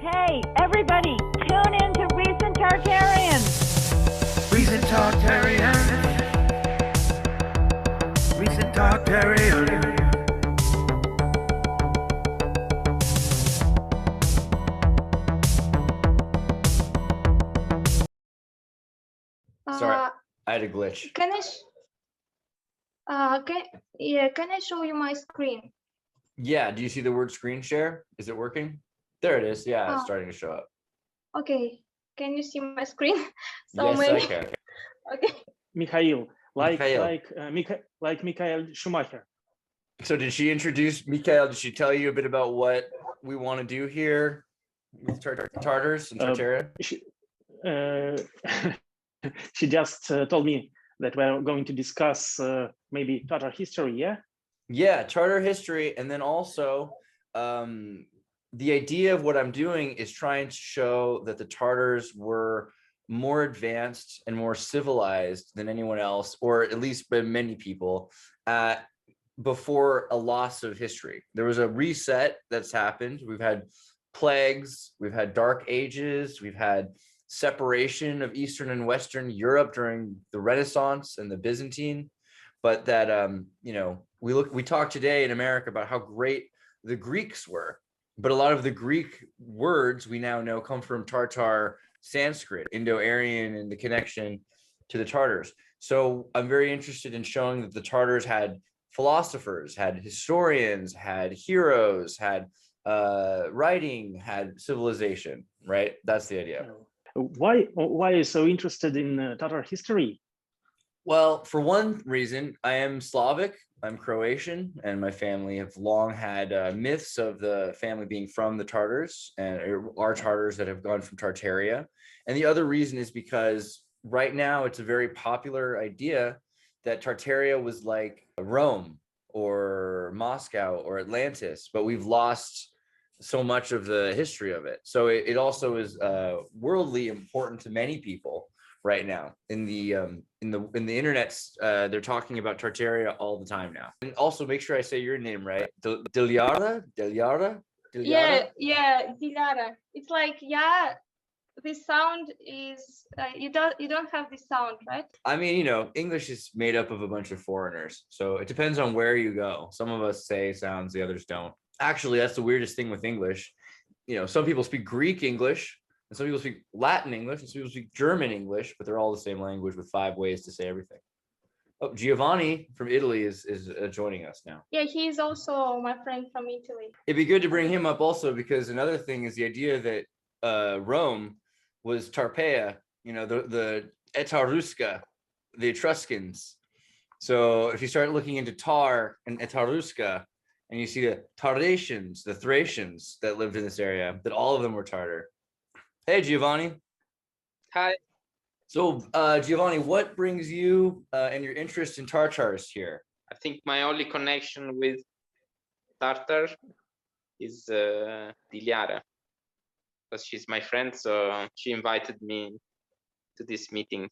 Hey, everybody, tune in to Recent Tartarians. Recent Tartaria. Recent Tartaria. Sorry, I had a glitch. Can I show you my screen? Yeah, do you see the word screen share? Is it working? There it is. Yeah, it's Oh. starting to show up. Okay, can you see my screen? Yes, I can. Okay. Mikhail, Mikhail. like Michael Schumacher. So did she introduce Mikhail? Did she tell you a bit about what we want to do here with Tartars and Tartaria? She just told me that we're going to discuss maybe Tatar history, yeah? Yeah, Tartar history. And then also the idea of what I'm doing is trying to show that the Tartars were more advanced and more civilized than anyone else, or at least by many people, before a loss of history. There was a reset that's happened. We've had plagues, we've had dark ages, we've had separation of Eastern and Western Europe during the Renaissance and the Byzantine. But that we talk today in America about how great the Greeks were, but a lot of the Greek words we now know come from Tartar Sanskrit, Indo-Aryan, and the connection to the Tartars. So I'm very interested in showing that the Tartars had philosophers, had historians, had heroes, had writing, had civilization, right? That's the idea. Why are you so interested in Tatar history? Well, for one reason, I am Slavic, I'm Croatian, and my family have long had myths of the family being from the Tartars, and are Tartars that have gone from Tartaria. And the other reason is because right now it's a very popular idea that Tartaria was like Rome or Moscow or Atlantis, but we've lost so much of the history of it. So it also is worldly important to many people right now. In the internet, they're talking about Tartaria all the time now. And also make sure I say your name right. Dilyara? Yeah, Dilyara. It's like, yeah, this sound is you don't have this sound, right? I mean, English is made up of a bunch of foreigners, so it depends on where you go. Some of us say sounds, the others don't. Actually, that's the weirdest thing with English. Some people speak Greek English, and some people speak Latin English, and some people speak German English, but they're all the same language with 5 ways to say everything. Oh, Giovanni from Italy is joining us now. Yeah, he's also my friend from Italy. It'd be good to bring him up also, because another thing is the idea that Rome was Tarpeia, the Etrusca, the Etruscans. So if you start looking into Tar and Etrusca, and you see the Tartarians, the Thracians that lived in this area, that all of them were Tartar. Hey, Giovanni. Hi. So, Giovanni, what brings you and your interest in Tartars here? I think my only connection with Tartar is Dilyara, because she's my friend, so she invited me to this meeting.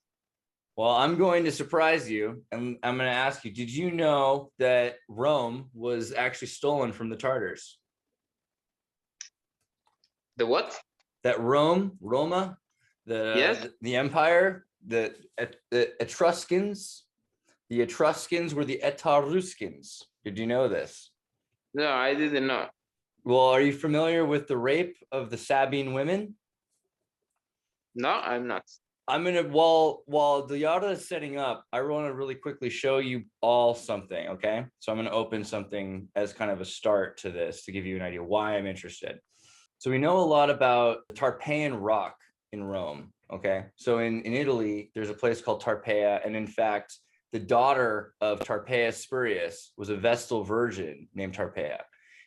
Well, I'm going to surprise you, and I'm going to ask you, did you know that Rome was actually stolen from the Tartars? The what? That Roma, Yes? the empire, the Etruscans were the Etruscans. Did you know this? No, I didn't know. Well, are you familiar with the rape of the Sabine women? No, I'm not. I'm gonna while Dilyara is setting up, I want to really quickly show you all something. Okay, so I'm gonna open something as kind of a start to this to give you an idea why I'm interested. So we know a lot about Tarpeian rock in Rome. Okay, so in Italy, there's a place called Tarpeia, and in fact, the daughter of Tarpeia Spurius was a Vestal virgin named Tarpeia,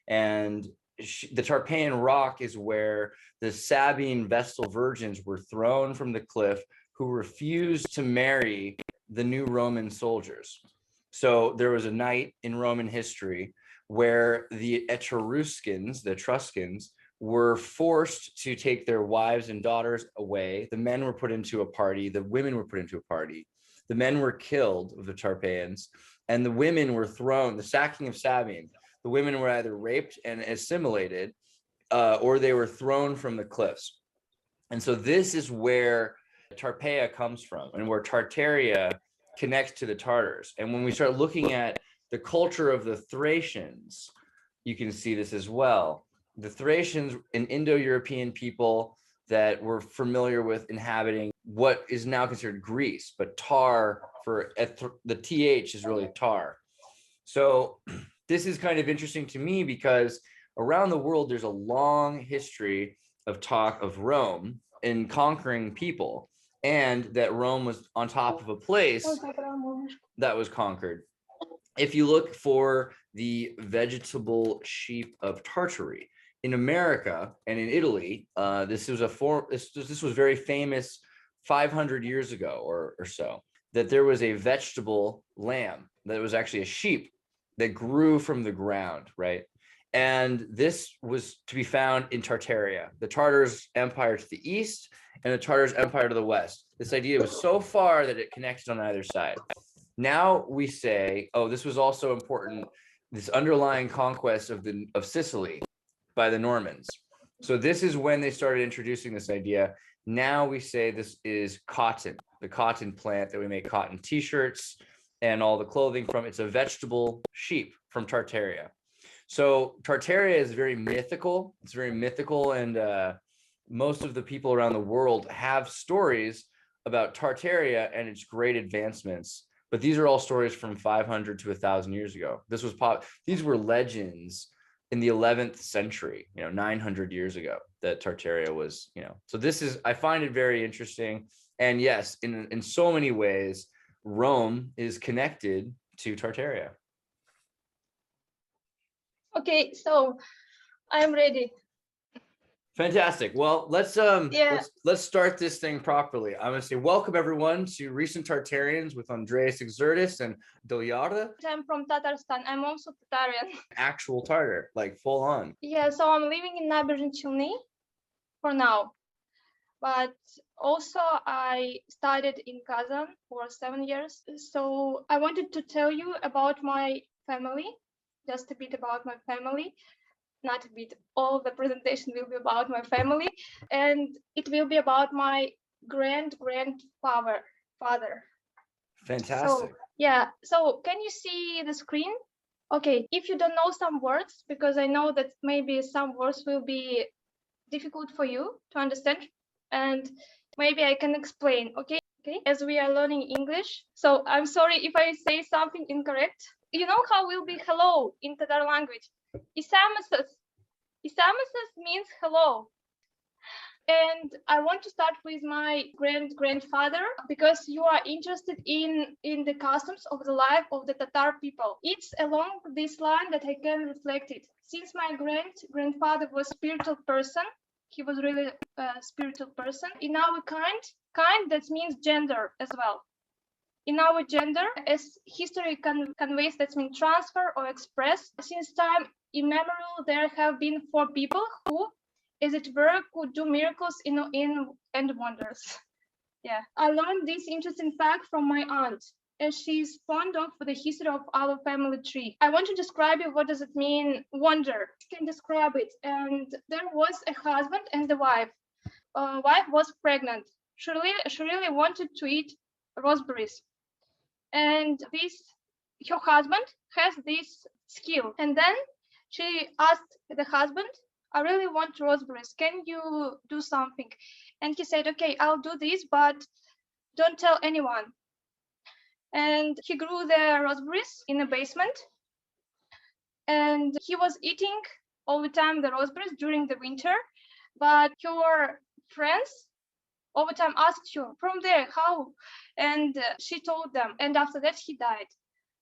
and the Tarpeian rock is where the Sabine Vestal virgins were thrown from the cliff, who refused to marry the new Roman soldiers. So there was a night in Roman history where the Etruscans were forced to take their wives and daughters away. The men were put into a party, the women were put into a party. The men were killed of the Tarpeians, and the women were thrown, the sacking of Sabine. The women were either raped and assimilated, or they were thrown from the cliffs. And so this is where Tarpeia comes from, and where Tartaria connects to the Tartars. And when we start looking at the culture of the Thracians, you can see this as well. The Thracians, an Indo-European people that were familiar with inhabiting what is now considered Greece, but Tar, for the TH is really Tar. So this is kind of interesting to me because around the world, there's a long history of talk of Rome in conquering people, and that Rome was on top of a place that was conquered. If you look for the vegetable sheep of Tartary in America and in Italy, this was very famous 500 years ago or so, that there was a vegetable lamb that was actually a sheep that grew from the ground, right? And this was to be found in Tartaria, the Tartars' empire to the east and the Tartars' empire to the west. This idea was so far that it connected on either side. Now we say, oh, this was also important, this underlying conquest of Sicily by the Normans. So this is when they started introducing this idea. Now we say this is cotton, the cotton plant that we make cotton t-shirts and all the clothing from. It's a vegetable sheep from Tartaria. So Tartaria is very mythical. It's very mythical, and most of the people around the world have stories about Tartaria and its great advancements. But these are all stories from 500 to 1,000 years ago. These were legends in the 11th century, 900 years ago, that Tartaria was, So this is, I find it very interesting. And yes, in so many ways, Rome is connected to Tartaria. Okay, so I'm ready. Fantastic. Well, let's start this thing properly. I'm going to say welcome everyone to Recent Tartarians with Andreas, Xirtus, and Dilyara. I'm from Tartarstan. I'm also Tatarian. Actual Tartar, like full on. Yeah, so I'm living in Naberdeen for now. But also I studied in Kazan for 7 years. So I wanted to tell you about my family, just a bit about my family. Not a bit, all the presentation will be about my family, and it will be about my grandfather. Fantastic. So can you see the screen? Okay, if you don't know some words, because I know that maybe some words will be difficult for you to understand, and maybe I can explain, okay, as we are learning English. So I'm sorry if I say something incorrect. You know how will be hello in Tatar language? Isamasas means hello. And I want to start with my grandfather, because you are interested in the customs of the life of the Tatar people. It's along this line that I can reflect it. Since my grandfather was a spiritual person, he was really a spiritual person. In our kind that means gender as well. In our gender, as history conveys, that means transfer or express. Since time immemorial, there have been 4 people who, as it were, could do miracles in and wonders. Yeah, I learned this interesting fact from my aunt, as she's fond of the history of our family tree. I want to describe you what does it mean, wonder. I can describe it. And there was a husband and the wife. Wife was pregnant. She really wanted to eat raspberries. And her husband has this skill. And then she asked the husband, I really want raspberries. Can you do something? And he said, okay, I'll do this, but don't tell anyone. And he grew the raspberries in a basement. And he was eating all the time the raspberries during the winter. But her friends all the time asked her, from there, how? And she told them. And after that, he died.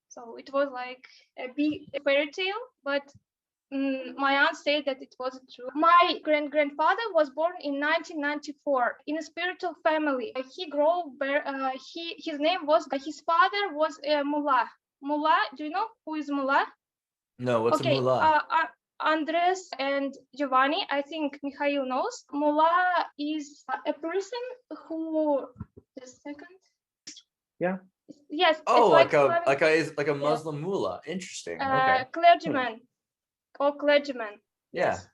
So it was like a big fairy tale, but my aunt said that it wasn't true. My grandfather was born in 1994 in a spiritual family. He grew, his name was, his father was a mullah. Mullah, do you know who is mullah? No, what's a mullah? Andreas and Giovanni, I think Mikhail knows. Mullah is a person who, just a second. Yeah. Yes. Oh, like a Muslim mullah. Interesting. Okay. Clergyman. Or clergyman. Yeah. Yes.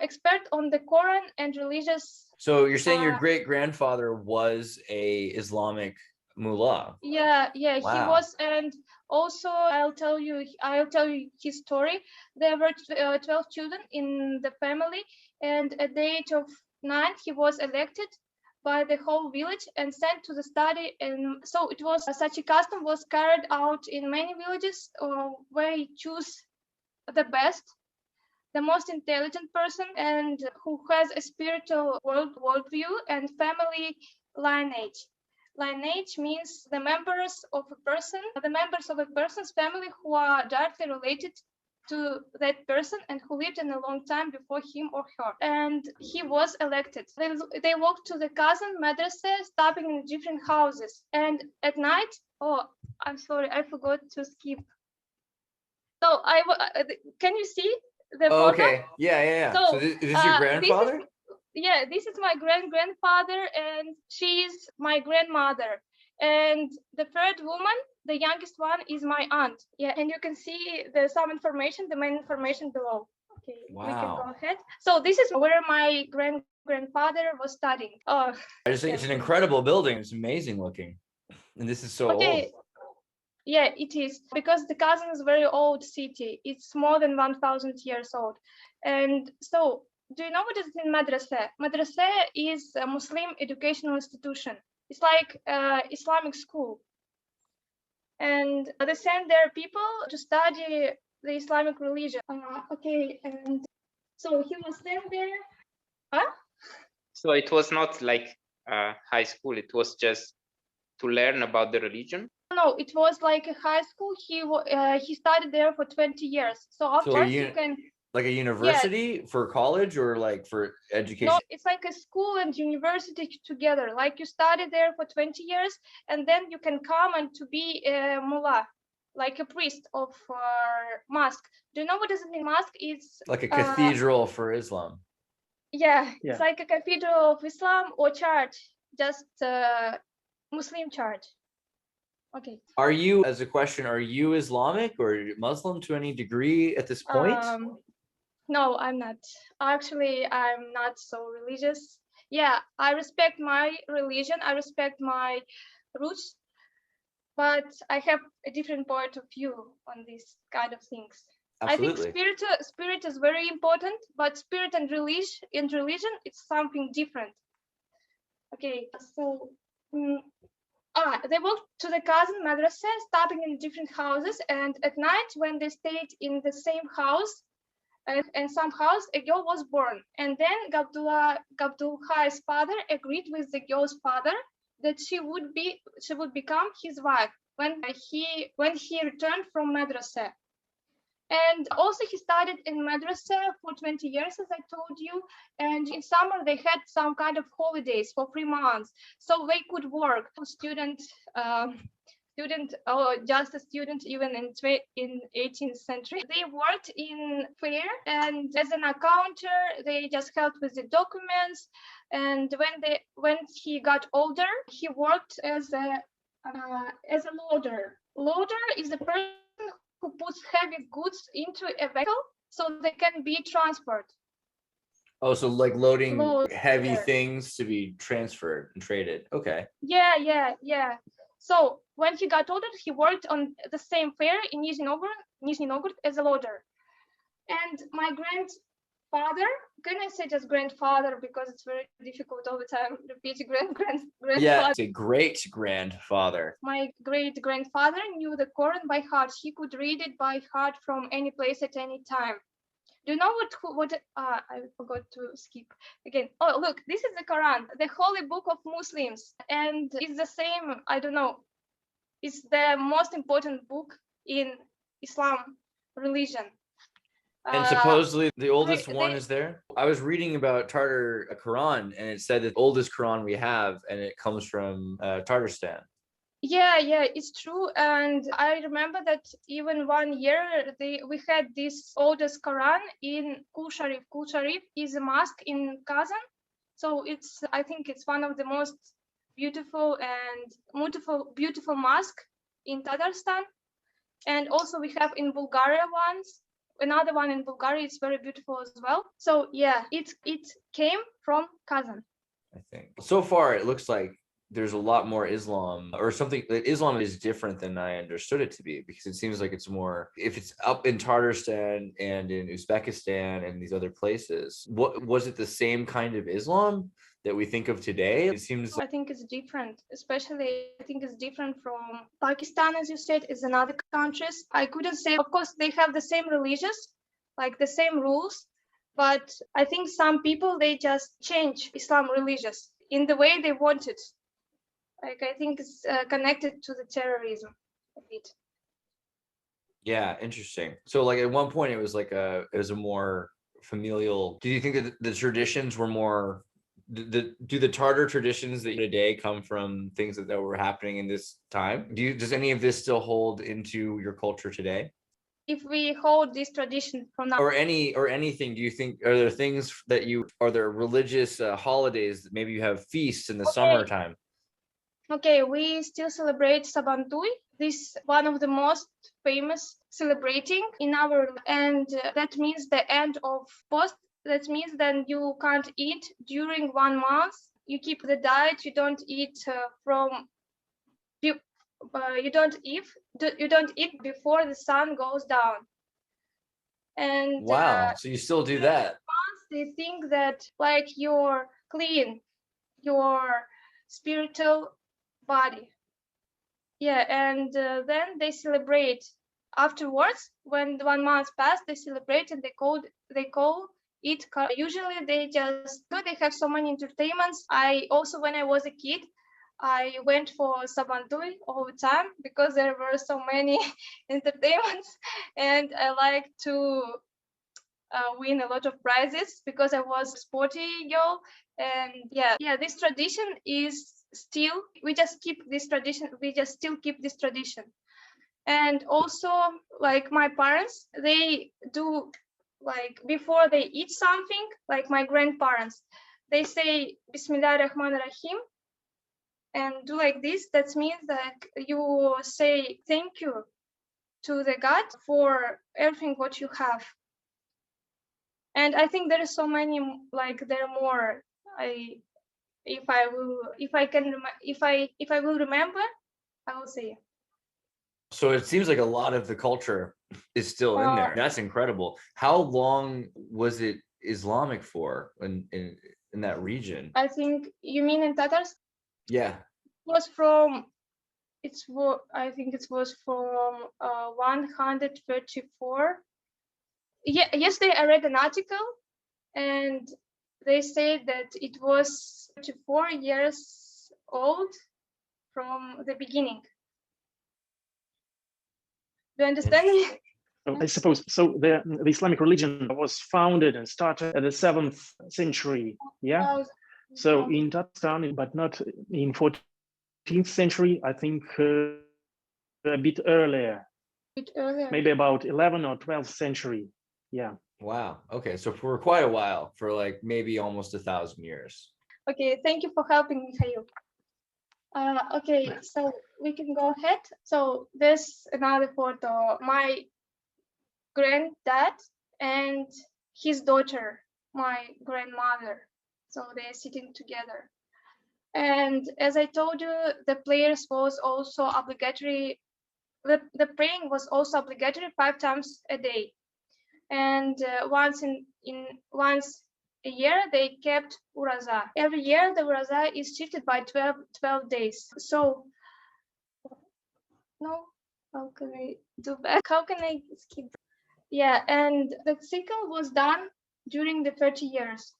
expert on the Quran and religious. So you're saying your Uh, great grandfather was a Islamic mullah? Yeah, yeah, he Wow. was, and also I'll tell you his story. There were 12 children in the family, and at the age of 9, he was elected by the whole village and sent to the study. And so it was such a custom was carried out in many villages where you choose the best, the most intelligent person, and who has a spiritual worldview and family lineage. Lineage means the members of a person's family who are directly related to that person and who lived in a long time before him or her. And he was elected. They walked to the cousin madrasa, stopping in different houses. And at night, oh, I'm sorry, I forgot to skip. So can you see the Oh, photo? okay. Yeah. So, So is this your grandfather? This is my grandfather, and she's my grandmother. And the third woman, the youngest one, is my aunt. Yeah, and you can see there's some information, the main information below. Okay, we can go Wow. ahead. So this is where my grandfather was studying. Oh, I just think it's an incredible building. It's amazing looking. And this is so okay. old. Yeah, it is, because the Kazan is a very old city. It's more than 1,000 years old. And so, do you know what is in madrasa? Madrasa is a Muslim educational institution. It's like Islamic school. And they send their people to study the Islamic religion. Okay, and so he was sent there. Huh? So it was not like high school, it was just to learn about the religion? No, it was like a high school. He studied there for 20 years. So after you can. Like a university for college or like for education? No, it's like a school and university together. Like you study there for 20 years, and then you can come and to be a mullah, like a priest of mosque. Do you know what is it in mosque? It's like a cathedral for Islam. Yeah, it's like a cathedral of Islam or church, just Muslim church. Okay. Are you, as a question, are you Islamic or Muslim to any degree at this point? No, I'm not. Actually, I'm not so religious. Yeah, I respect my religion. I respect my roots, but I have a different point of view on these kind of things. Absolutely. I think spirit is very important, but spirit and religion, it's something different. Okay, so they walked to the cousin madrasa, stopping in different houses, and at night when they stayed in the same house, and some house, a girl was born. And then Gabdulhai's father agreed with the girl's father that she would become his wife when he returned from madrasa. And also he studied in madrasa for 20 years, as I told you. And in summer they had some kind of holidays for 3 months, so they could work. Student or just a student, even in 18th century, they worked in fair, and as an accountant they just helped with the documents. And when he got older, he worked as a loader. Loader is a person who puts heavy goods into a vehicle so they can be transported. Oh, so like loading heavy things to be transferred and traded. Okay. Yeah. So when he got older, he worked on the same fair in Nizhny Novgorod as a loader. And my grandfather, can I say just grandfather, because it's very difficult all the time repeating grandfather. Yeah, it's a great grandfather. My great grandfather knew the Quran by heart. He could read it by heart from any place at any time. Do you know what I forgot to skip again. Oh, look, this is the Quran, the holy book of Muslims. And it's the same, I don't know, it's the most important book in Islam religion. And supposedly the oldest one is there. I was reading about Tartar Quran, and it said that the oldest Quran we have, and it comes from Tartarstan. Yeah, it's true. And I remember that even 1 year we had this oldest Quran in Kul Sharif. Kul Sharif is a mosque in Kazan. So I think it's one of the most beautiful mosque in Tatarstan. And also we have in Bulgaria ones. another one in Bulgaria. It's very beautiful as well. So yeah, it came from Kazan. I think so far it looks like there's a lot more Islam or something. Islam is different than I understood it to be, because it seems like it's more, if it's up in Tartarstan and in Uzbekistan and these other places, what was it, the same kind of Islam that we think of today? It seems I think it's different, especially I think it's different from Pakistan, as you said, is another countries. I couldn't say, of course, they have the same religions, like the same rules, but I think some people, they just change Islam religious in the way they want it. Like, I think it's connected to the terrorism a bit. yeah, interesting. So like at one point it was a more familial. Do you think that the traditions were more, do the Tartar traditions that today come from things that were happening in this time? Does any of this still hold into your culture today? If we hold this tradition from now, Or anything, do you think, are there things that are there religious holidays that maybe you have feasts in the summertime? okay, we still celebrate Sabantui. This one of the most famous celebrating in our, and that means the end of post. That means then you can't eat during 1 month. You keep the diet. You don't eat you don't eat before the sun goes down. And Wow, so you still do that? they think that like you're clean, your spiritual body. Yeah, and then they celebrate afterwards. When the 1 month passed, they celebrate and they call it. Usually they have so many entertainments. I also, when I was a kid, I went for Sabantui all the time because there were so many entertainments, and I like to win a lot of prizes because I was a sporty girl. And yeah, this tradition is still, we just still keep this tradition. And also, like my parents, they do, like before they eat something, like my grandparents, they say Bismillah Rahman Rahim and do like this. That means that you say thank you to the God for everything what you have. And I think there is so many, like there are more. If I will remember, I will say. So it seems like a lot of the culture is still in there. That's incredible. How long was it Islamic for in that region? I think you mean in Tatars? Yeah. I think it was from 134. Yeah, yesterday I read an article and they say that it was 34 years old from the beginning. Do you understand me? I suppose so. The Islamic religion was founded and started at the 7th century. Yeah. So in Tartarstan, but not in 14th century. I think a bit earlier. Maybe about 11th or 12th century. Yeah. Wow. Okay. So for quite a while, for like maybe almost 1,000 years. Okay. Thank you for helping, Mikhail. Okay, so we can go ahead. So there's another photo. My granddad and his daughter, my grandmother. So they're sitting together. And as I told you, the prayers was also obligatory. The praying was also obligatory 5 times a day. And once a year, they kept Uraza. Every year, the Uraza is shifted by 12 days. So, no, how can I do that? How can I skip? Yeah, and the cycle was done during the 30 years.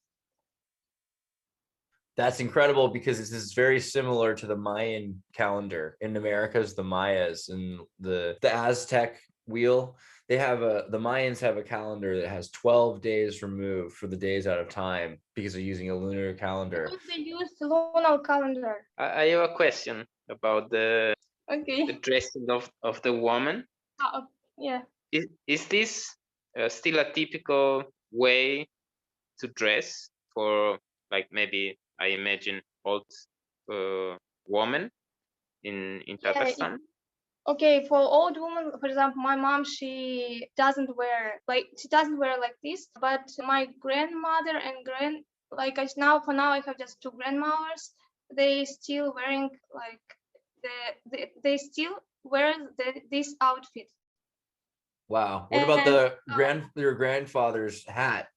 That's incredible because this is very similar to the Mayan calendar. In America's the Mayas and the Aztec wheel. They have the Mayans have a calendar that has 12 days removed for the days out of time because they're using a lunar calendar. Because they use the lunar calendar. I have a question about the dressing of the woman. Yeah. Is this still a typical way to dress for, like, maybe I imagine old woman in Tatarstan? Okay, for old women, for example, my mom, she doesn't wear like this, but my grandmother and for now I have just two grandmothers. They still wearing like they still wear this outfit. Wow. What And about your grandfather's hat,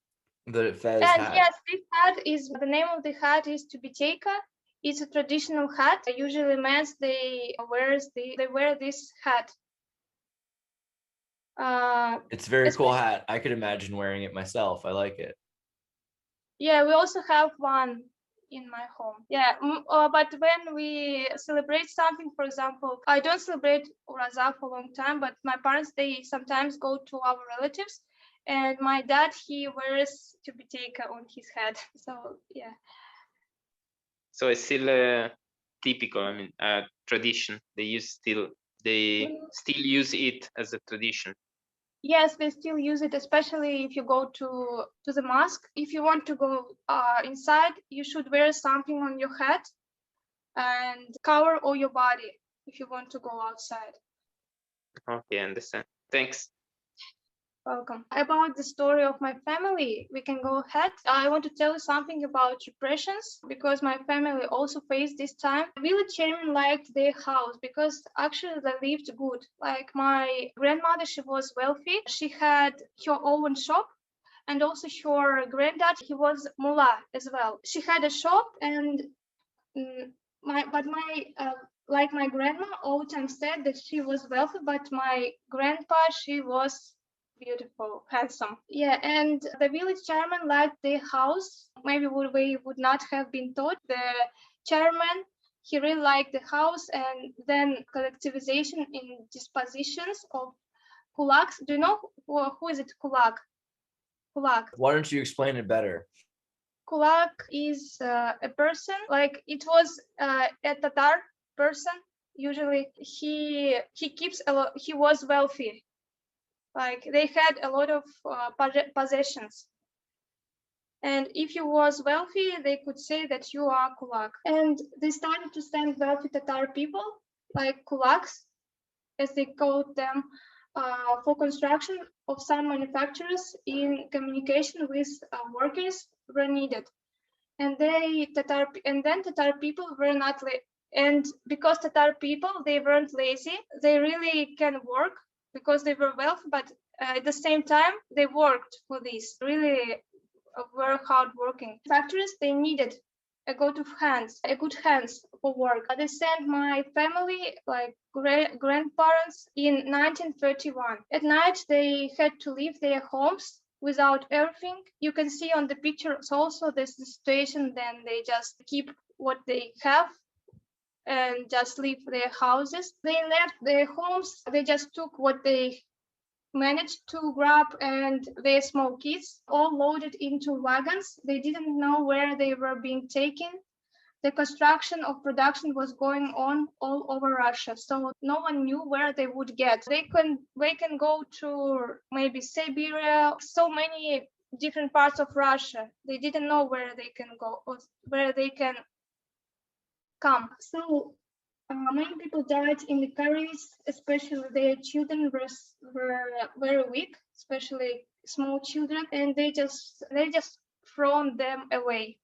the fez and hat? yes, this hat is the name of the hat is tubiteka. It's a traditional hat. Usually, men they wear this hat. It's a very cool hat. I could imagine wearing it myself. I like it. Yeah, we also have one in my home. Yeah, but when we celebrate something, for example, I don't celebrate Uraza for a long time, but my parents, they sometimes go to our relatives, and my dad, he wears tubiteka on his head. So yeah. So it's still typical. I mean, tradition. They still use it as a tradition. Yes, they still use it, especially if you go to the mosque. If you want to go inside, you should wear something on your head and cover all your body if you want to go outside. Okay, I understand. Thanks. Welcome. About the story of my family, we can go ahead. I want to tell you something about repressions because my family also faced this time. Village chairman liked their house because actually they lived good. Like my grandmother, she was wealthy. She had her own shop. And also her granddad, he was mullah as well. She had a shop and my grandma all the time said that she was wealthy, but my grandpa, she was beautiful, handsome. Yeah, and the village chairman liked the house. Maybe we would not have been taught. The chairman, he really liked the house, and then collectivization in dispositions of kulaks. Do you know who is it? Kulak. Why don't you explain it better? Gulag is a person, like it was a Tatar person. Usually he keeps a lot, he was wealthy. Like they had a lot of possessions. And if you was wealthy, they could say that you are Gulag. And they started to send wealthy Tatar people, like Gulags, as they called them, for construction of some manufacturers in communication with workers were needed. And then Tatar people were not and because Tatar people, they weren't lazy, they really can work because they were wealthy, but at the same time they worked for this, really were hard working. Factories, they needed a good hands for work. They sent my family, like grandparents, in 1931. At night, they had to leave their homes without everything. You can see on the pictures also this situation, then they just keep what they have and just leave their houses. They left their homes, they just took what they managed to grab, and their small kids all loaded into wagons. They didn't know where they were being taken. The construction of production was going on all over Russia, so no one knew where they would get. They can go to maybe Siberia, so many different parts of Russia. They didn't know where they can go or where they can come. So many people died in the carriers, especially their children were very weak, especially small children, and they just thrown them away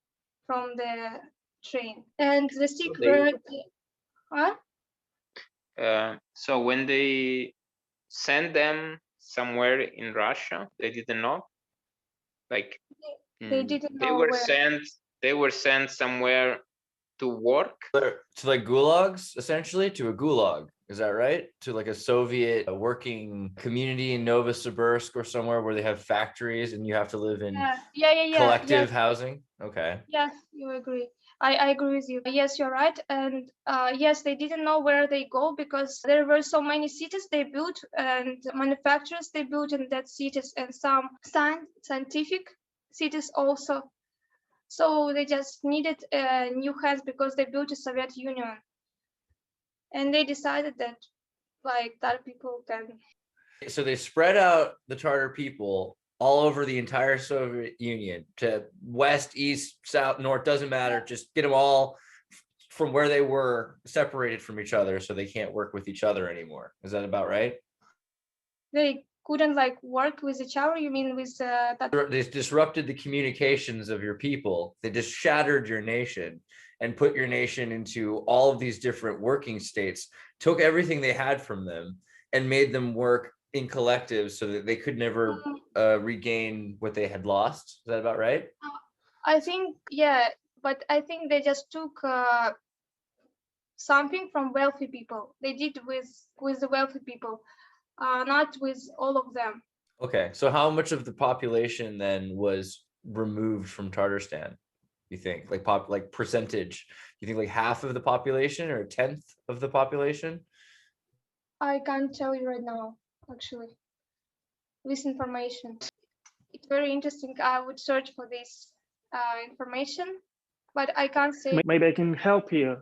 from the train. And the sick were, so when they sent them somewhere in Russia, they didn't know, like they didn't know they were sent somewhere to work, to like gulags, essentially, to a gulag. Is that right? To like a Soviet working community in Novosibirsk or somewhere where they have factories and you have to live in collective housing. Okay. Yes, you agree. I agree with you. Yes, you're right. And yes, they didn't know where they go because there were so many cities they built and manufacturers they built in that cities, and some scientific cities also. So they just needed new hands because they built a Soviet Union. And they decided that like Tatar people can. So they spread out the Tartar people all over the entire Soviet Union to west, east, south, north, doesn't matter. Just get them all from where they were separated from each other, so they can't work with each other anymore. Is that about right? They couldn't like work with each other. You mean with They disrupted the communications of your people. They just shattered your nation and put your nation into all of these different working states, took everything they had from them and made them work in collectives so that they could never regain what they had lost. Is that about right? I think, yeah, but I think they just took something from wealthy people. They did with the wealthy people, not with all of them. Okay, so how much of the population then was removed from Tartarstan? You think like percentage? You think like half of the population or a tenth of the population? I can't tell you right now, actually, this information. It's very interesting. I would search for this information, but I can't say. Maybe I can help you,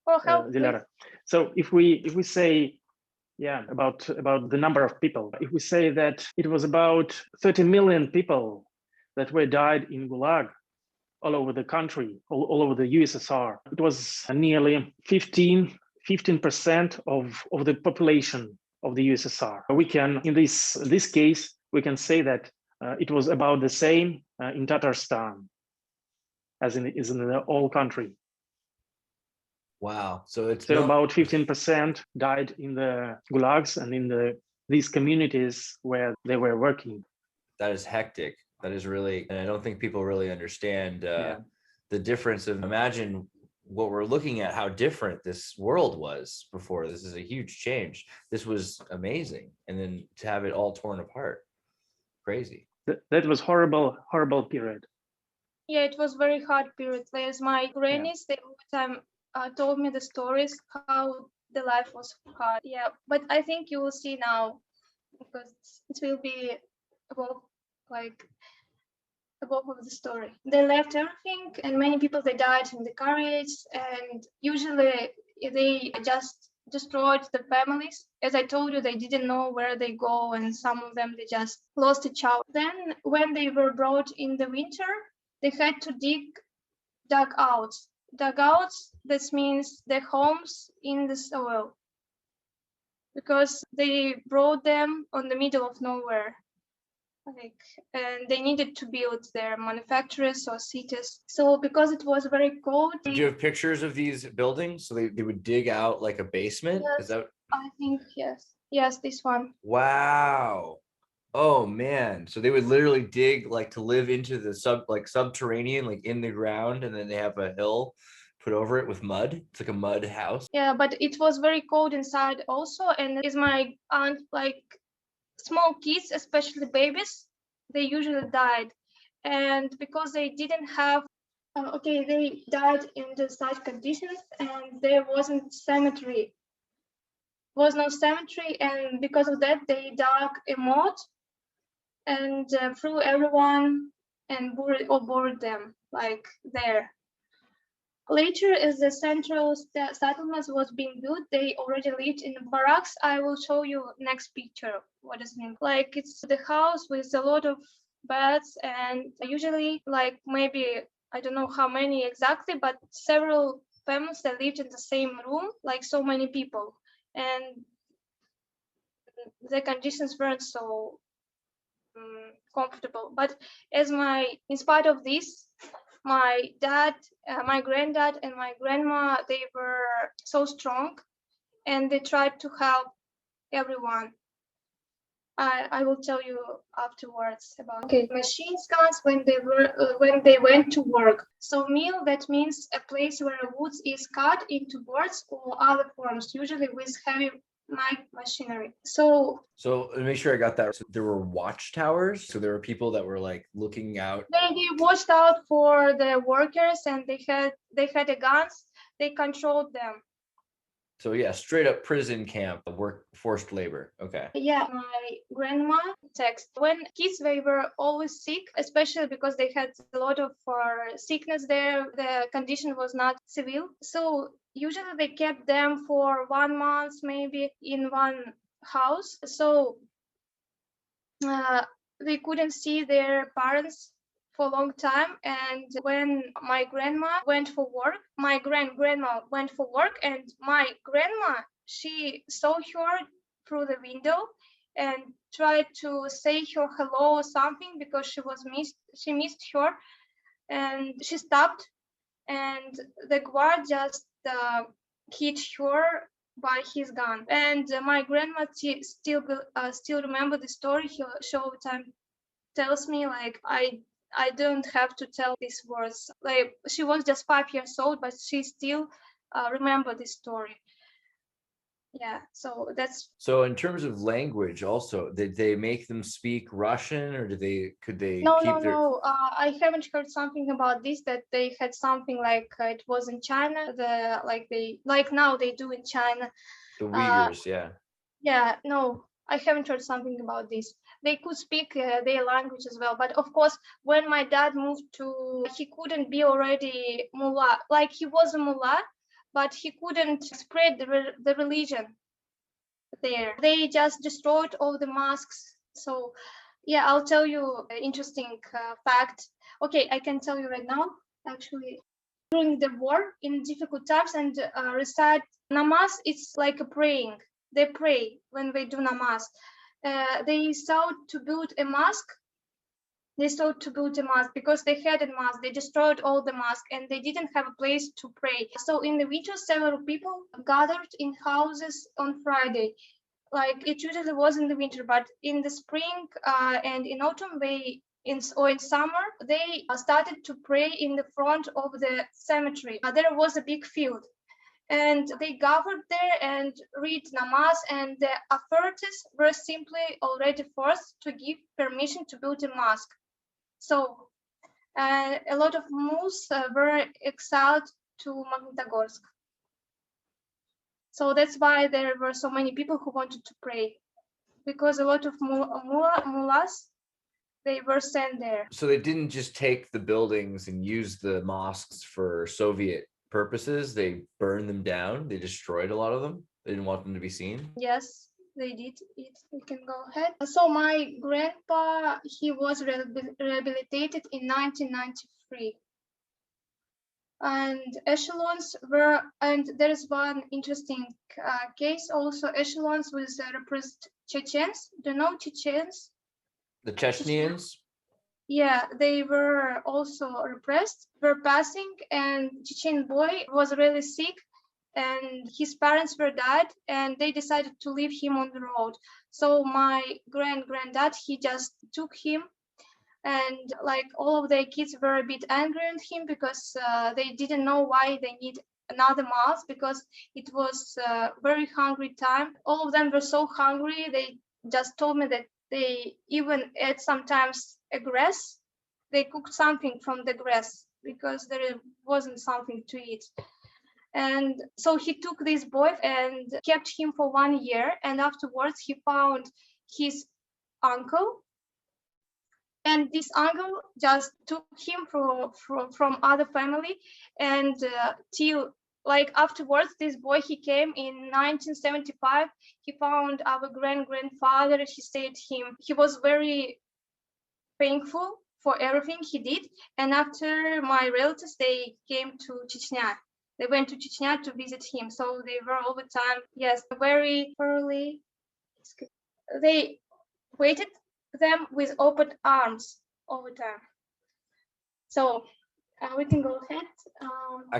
Dilyara. So if we say, yeah, about the number of people, if we say that it was about 30 million people that were died in Gulag all over the country, all over the USSR, it was nearly 15% of the population of the USSR. We can, in this case, we can say that it was about the same in Tatarstan as in the whole country. Wow. So it's about 15% died in the gulags and in these communities where they were working. That is hectic. That is really, and I don't think people really understand the difference of, imagine what we're looking at, how different this world was before. This is a huge change. This was amazing. And then to have it all torn apart, crazy. That was horrible period. Yeah, it was very hard period. There's my grannies, they all the time told me the stories how the life was hard. Yeah, but I think you will see now, because it will be above of the story. They left everything, and many people they died in the carriage, and usually they just destroyed the families. As I told you, they didn't know where they go, and some of them they just lost each other. Then when they were brought in the winter, they had to dig dugouts. Dugouts, this means the homes in the soil, because they brought them on the middle of nowhere. And they needed to build their manufacturers or cities. So because it was very cold. Do you have pictures of these buildings? So they would dig out like a basement? Yes, is that? I think, yes. Yes, this one. Wow. Oh man. So they would literally dig like to live into the subterranean, like in the ground, and then they have a hill put over it with mud. It's like a mud house. Yeah, but it was very cold inside also. And is my aunt like small kids, especially babies, they usually died. And because they didn't have, they died in the such conditions, and there wasn't cemetery. Was no cemetery, and because of that, they dug a moat and threw everyone and buried them like there. Later, as the central settlement was being built, they already lived in barracks. I will show you next picture. What is it? Like it's the house with a lot of beds, and usually like maybe, I don't know how many exactly, but several families that lived in the same room, like so many people. And the conditions weren't so comfortable. But in spite of this, my dad, my granddad, and my grandma, they were so strong, and they tried to help everyone. I will tell you afterwards about machine guns when they went to work. So mill, that means a place where wood is cut into boards or other forms, usually with heavy knife machinery. So make sure I got that. So there were watchtowers. So there were people that were like looking out. They watched out for the workers, and they had the guns. They controlled them. So yeah, straight up prison camp, forced labor. Okay. Yeah, my grandma text when kids, they were always sick, especially because they had a lot of sickness there. The condition was not severe, so usually they kept them for 1 month, maybe in one house. So they couldn't see their parents for a long time. And when my grandma went for work, my grandma went for work, and my grandma, she saw her through the window and tried to say her hello or something because she missed her, and she stopped, and the guard just hit her by his gun. And my grandma still remember the story. She all the time tells me, like, I don't have to tell these words. Like, she was just 5 years old, but she still remember this story. Yeah, so that's. So in terms of language, also, did they make them speak Russian, or could they No, keep no, their? no. I haven't heard something about this, that they had something like it was in China. Like now they do in China. The Uyghurs, yeah. Yeah, no, I haven't heard something about this. They could speak their language as well, but of course, when my dad moved to, he couldn't be already mullah. Like, he was a mullah, but he couldn't spread the religion there. They just destroyed all the mosques. So, yeah, I'll tell you an interesting fact. Okay, I can tell you right now, actually. During the war, in difficult times, and recite namaz, it's like a praying. They pray when they do namaz. They sought to build a mosque. They sought to build a mosque because they had a mosque. They destroyed all the mosque and they didn't have a place to pray. So in the winter, several people gathered in houses on Friday. Like, it usually was in the winter, but in the spring and in autumn, or in summer, they started to pray in the front of the cemetery. There was a big field, and they gathered there and read namaz, and the authorities were simply already forced to give permission to build a mosque. So a lot of muls were exiled to Magnitogorsk. So that's why there were so many people who wanted to pray, because a lot of mullahs, they were sent there. So they didn't just take the buildings and use the mosques for Soviet purposes. They burned them down. They destroyed a lot of them. They didn't want them to be seen. Yes, they did it. We can go ahead. So my grandpa, he was rehabilitated in 1993. And echelons were, and there's one interesting case also, echelons with repressed Chechens. Do you know Chechens? The Chechens? Yeah, they were also repressed, were passing, and Chechen boy was really sick, and his parents were died, and they decided to leave him on the road. So my granddad, he just took him, and like all of their kids were a bit angry at him because they didn't know why they need another month, because it was a very hungry time. All of them were so hungry. They just told me that they even ate sometimes a grass. They cooked something from the grass because there wasn't something to eat. And so he took this boy and kept him for 1 year. And afterwards he found his uncle. And this uncle just took him from other family. And till like afterwards, this boy, he came in 1975. He found our grandfather. He said he was very thankful for everything he did. And after my relatives, they came to Chechnya. They went to Chechnya to visit him. So they were all the time, yes, very thoroughly. They waited them with open arms all the time. So we can go ahead.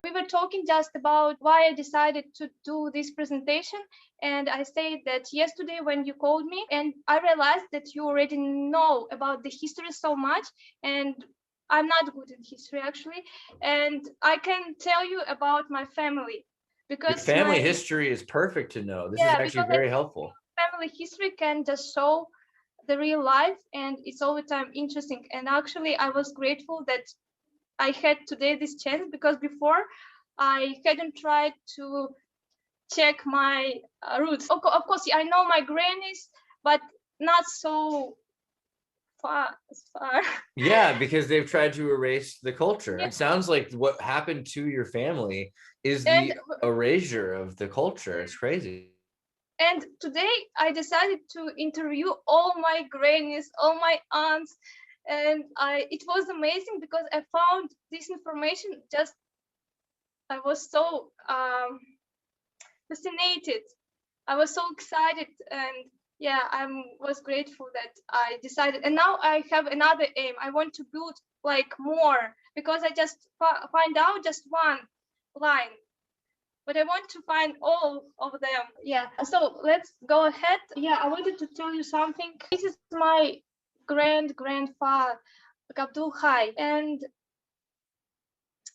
We were talking just about why I decided to do this presentation, and I said that yesterday when you called me, and I realized that you already know about the history so much, and I'm not good in history actually, and I can tell you about my family, because your family history is perfect to know. This is actually very helpful. Family history can just show the real life, and it's all the time interesting. And actually I was grateful that I had today this chance, because before I hadn't tried to check my roots. Of course, I know my grannies, but not so far. Yeah, because they've tried to erase the culture. Yeah. It sounds like what happened to your family is the erasure of the culture. It's crazy. And today I decided to interview all my grannies, all my aunts, And it was amazing because I found this information. Just I was so fascinated. I was so excited, and yeah, I was grateful that I decided. And now I have another aim. I want to build like more, because I just find out just one line, but I want to find all of them. Yeah, so let's go ahead. Yeah, I wanted to tell you something. This is my grandfather, Abdul Hai, and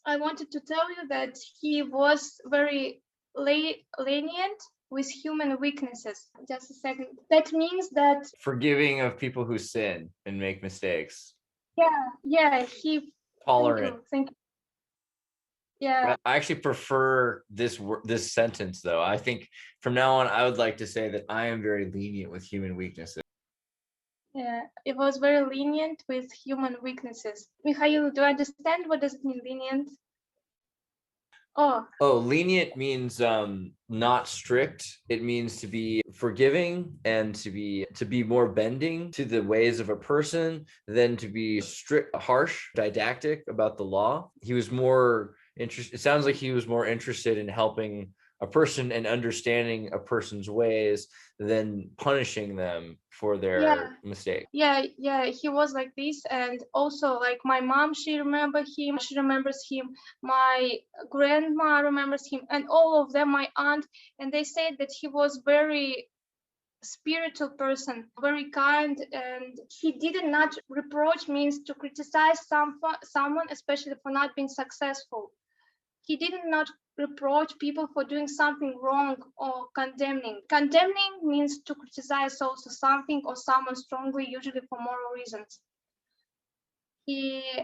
I wanted to tell you that he was very lenient with human weaknesses. Just a second. That means that Forgiving of people who sin and make mistakes. yeah, he Tolerant. Thank you. Yeah. I actually prefer this sentence though. I think from now on, I would like to say that I am very lenient with human weaknesses. Yeah, it was very lenient with human weaknesses. Mikhail, do you understand what does it mean, lenient? Oh, lenient means not strict. It means to be forgiving and to be more bending to the ways of a person than to be strict, harsh, didactic about the law. He was more interested. It sounds like he was more interested in helping a person and understanding a person's ways than punishing them for their mistake. Yeah, he was like this. And also like my mom, she remembers him, my grandma remembers him, and all of them, my aunt, and they said that he was very spiritual person, very kind, and he did not reproach, means to criticize someone, especially for not being successful. He did not reproach people for doing something wrong or condemning. Condemning means to criticize also something or someone strongly, usually for moral reasons.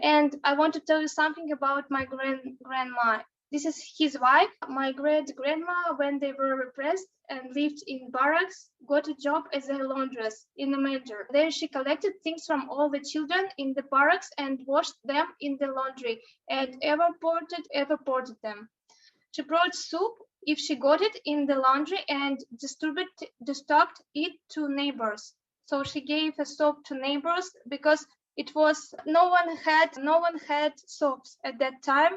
And I want to tell you something about my grandma. This is his wife. My great-grandma, when they were repressed and lived in barracks, got a job as a laundress in a major. There she collected things from all the children in the barracks and washed them in the laundry and evaporated them. She brought soup if she got it in the laundry and distributed it to neighbors. So she gave a soap to neighbors because it was no one had soaps at that time.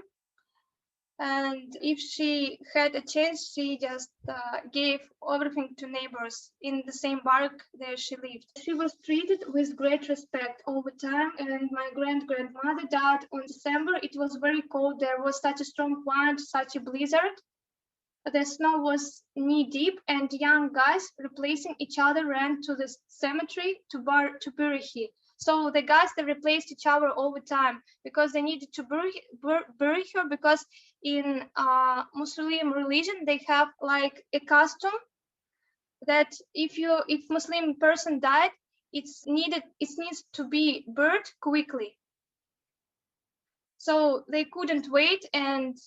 And if she had a chance, she just gave everything to neighbors in the same barrack there she lived. She was treated with great respect all the time. And my grandmother died on December. It was very cold. There was such a strong wind, such a blizzard. The snow was knee deep, and young guys replacing each other ran to the cemetery to bury her. So the guys, they replaced each other all the time because they needed to bury her, because in Muslim religion they have like a custom that if Muslim person died, it needs to be buried quickly. So they couldn't wait, and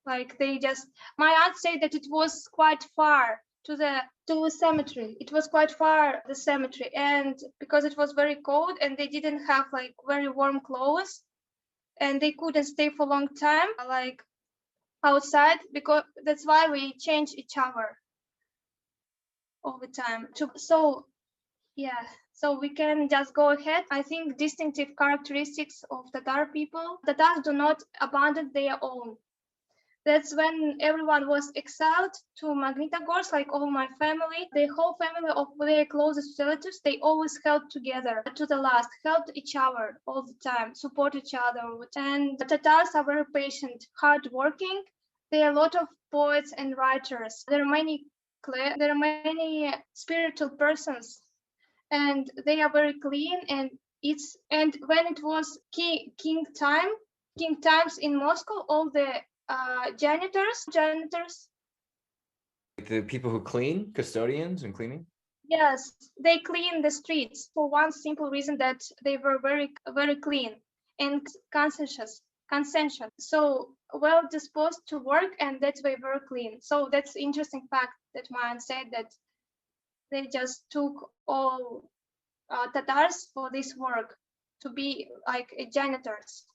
like they just, my aunt said that it was quite far to the cemetery. It was quite far, the cemetery, and because it was very cold and they didn't have like very warm clothes and they couldn't stay for a long time like outside, because that's why we change each other all the time. So yeah, so we can just go ahead. I think distinctive characteristics of Tatar people: Tatars do not abandon their own. That's when everyone was exiled to Magnitogorsk, like all my family. The whole family of their closest relatives, they always held together to the last, helped each other all the time, support each other. And the Tatars are very patient, hardworking. There are a lot of poets and writers. There are many spiritual persons, and they are very clean. And when it was king times in Moscow, all the janitors, the people who clean, custodians and cleaning. Yes, they clean the streets for one simple reason, that they were very clean and conscientious, so well disposed to work, and that's why very clean. So that's interesting fact that my aunt said, that they just took all Tatars for this work, to be like janitors.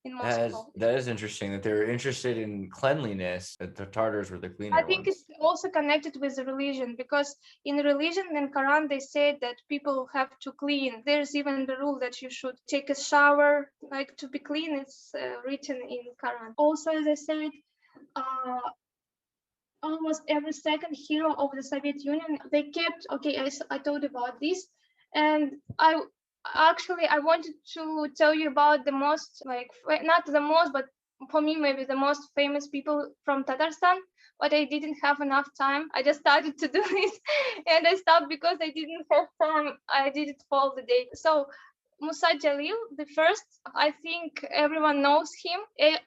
in Moscow. That is interesting that they're interested in cleanliness, that the Tartars were the cleaner I think ones. it's also connected with the religion, because in religion in Quran they said that people have to clean. There's even the rule that you should take a shower, like to be clean. It's written in Quran. Also, as I said, almost every second hero of the Soviet Union, they kept, okay, I told about this, and I wanted to tell you about the most, like, not the most, but for me maybe the most famous people from Tatarstan, but I didn't have enough time. I just started to do this and I stopped because I didn't have time. I didn't follow the date. So Musa Jalil, the first, I think everyone knows him.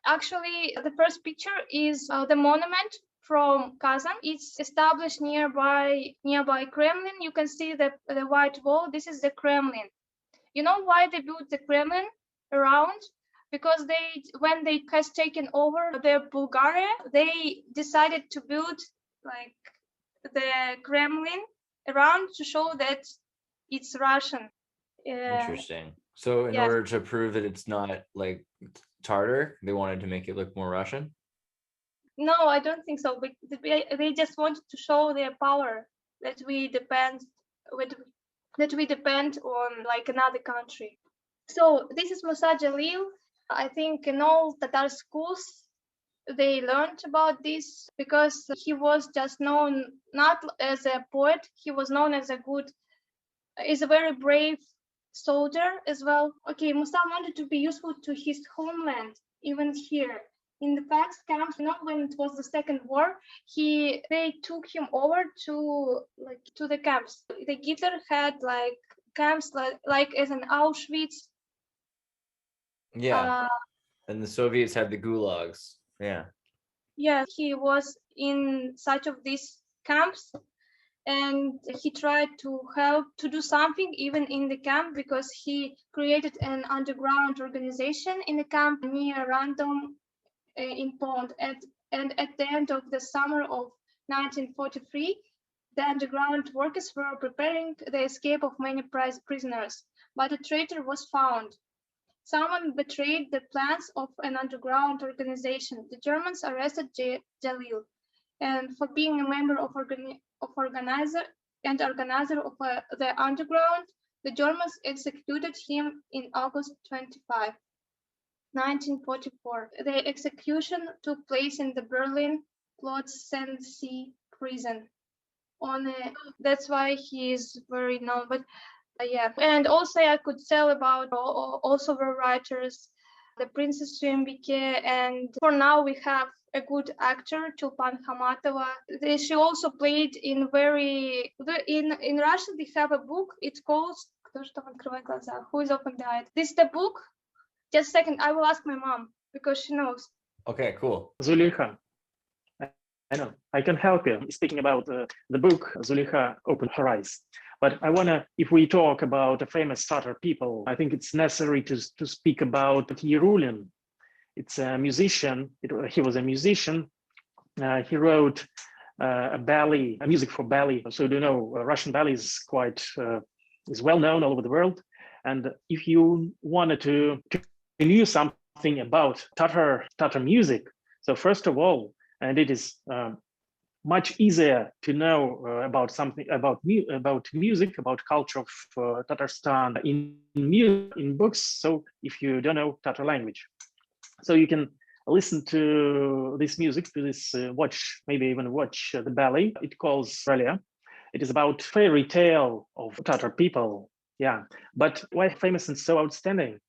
Actually, the first picture is the monument from Kazan. It's established nearby Kremlin. You can see the white wall. This is the Kremlin. You know why they built the Kremlin around? Because when they has taken over the Bulgaria, they decided to build like the Kremlin around to show that it's Russian. Interesting. So in Yeah. order to prove that it's not like Tartar, they wanted to make it look more Russian. No, I don't think so. But they just wanted to show their power, that we depend on like another country. So this is Musa Jalil. I think in all Tatar schools they learned about this, because he was just known not as a poet. He was known as a very brave soldier as well. Okay, Musa wanted to be useful to his homeland, even here. In the PAX camps, when it was the Second War, they took him over to the camps. The Hitler had like camps like as an Auschwitz. Yeah. And the Soviets had the gulags. Yeah. Yeah, he was in such of these camps, and he tried to help to do something even in the camp, because he created an underground organization in the camp near Random in Poland. And at the end of the summer of 1943, the underground workers were preparing the escape of many prisoners, but a traitor was found. Someone betrayed the plans of an underground organization. The Germans arrested Jalil, and for being a member of organizer of the underground, the Germans executed him in August 25, 1944. The execution took place in the Berlin Plötzensee prison. That's why he is very known. But yeah, and also I could tell about also the writers, the Princess Suembike, and for now we have a good actor, Chulpan Hamatova. She also played in Russia they have a book. It's called Who is Open the Eyes. This is the book. Just a second, I will ask my mom because she knows. Okay, cool. Zulikha, I know, I can help you. Speaking about the book, Zulikha Opened Her Eyes. But I wanna, if we talk about the famous Tatar people, I think it's necessary to speak about Yerulin. It's a musician. He was a musician. He wrote a music for ballet. So you know, Russian ballet is is well known all over the world. And if you wanted to knew something about Tatar music, so first of all, and it is much easier to know about something about music, about culture of Tatarstan in books. So if you don't know Tatar language, so you can listen to this music, to this maybe even watch the ballet. It calls Tatar. It is about fairy tale of Tatar people. Yeah, but why famous and so outstanding?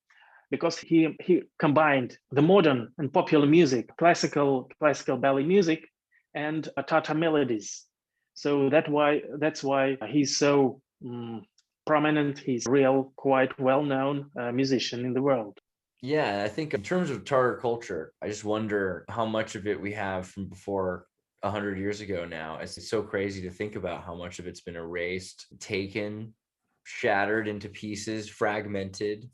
Because he combined the modern and popular music, classical ballet music, and Tatar melodies. So that's why he's so prominent. He's a real, quite well-known musician in the world. Yeah, I think in terms of Tartar culture, I just wonder how much of it we have from before 100 years ago now. It's so crazy to think about how much of it's been erased, taken, shattered into pieces, fragmented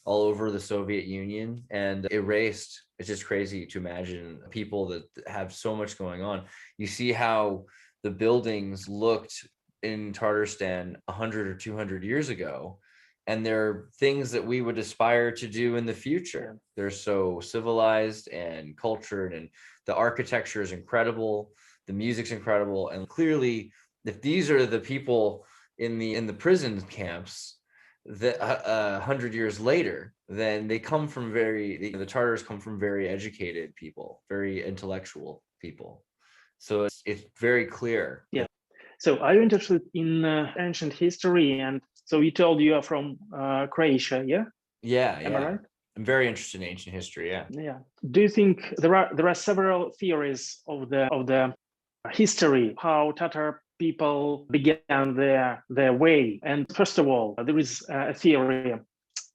all over the Soviet Union and erased. It's just crazy to imagine people that have so much going on. You see how the buildings looked in Tartarstan 100 or 200 years ago, and they're things that we would aspire to do in the future. They're so civilized and cultured, and the architecture is incredible, the music's incredible, and clearly if these are the people in the prison camps that 100 years later, then they come from the Tartars come from very educated people, very intellectual people. So it's very clear. Yeah. So are you interested in ancient history? And so you told you are from Croatia, yeah? Yeah, Am I right? I'm very interested in ancient history. Yeah. Yeah. Do you think there are several theories of the history, how Tatar people began their way? And first of all, there is a theory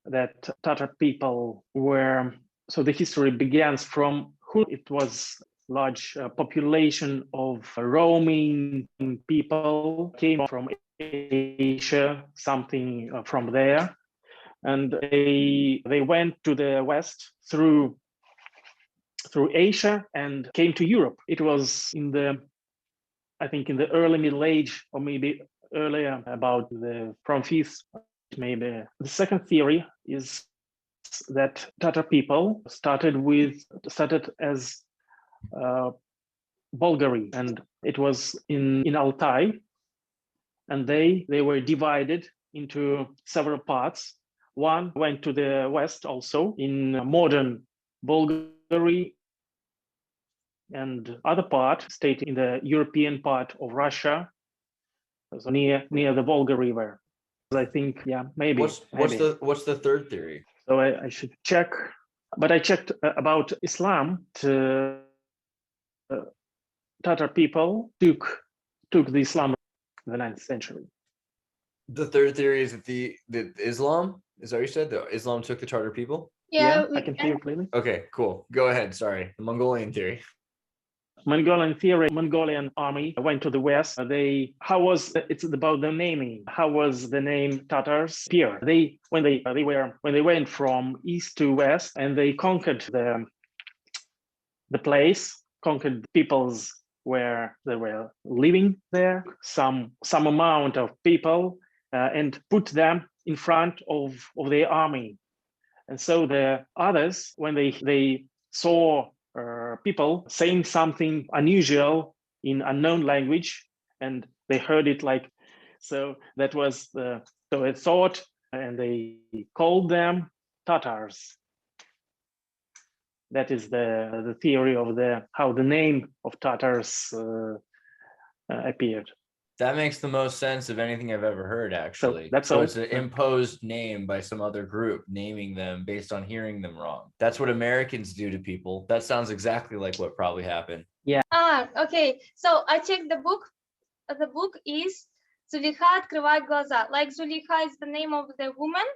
that Tatar people were, so the history begins from who it was. Large population of roaming people came from Asia, something from there, and they went to the west through Asia and came to Europe. It was I think in the early Middle Age, or maybe earlier, about from 5th, maybe. The second theory is that Tatar people started as Bulgaria, and it was in Altai, and they were divided into several parts. One went to the west also in modern Bulgaria, and other part stayed in the European part of Russia, so near the Volga River. I think, yeah, maybe. What's the third theory? So I should check, but I checked about Islam. Tatar people took the Islam in the 9th century. The third theory is that Islam, is that what you said? The Islam took the Tartar people? Yeah, I can hear you clearly. Okay, cool. Go ahead. Sorry. The Mongolian theory. Mongolian theory, Mongolian army went to the west. It's about the naming. How was the name Tatars appear? When they went from east to west and they conquered the place, conquered peoples where they were living there, some amount of people, and put them in front of their army. And so the others, when they saw people saying something unusual in unknown language, and they heard it so that was so they thought, and they called them Tatars. That is the theory of how the name of Tatars appeared. That makes the most sense of anything I've ever heard, actually. So it's an imposed name by some other group, naming them based on hearing them wrong. That's what Americans do to people. That sounds exactly like what probably happened. Yeah. Okay. So I checked the book. The book is Зулейха открывает глаза. Like Зулейха is the name of the woman,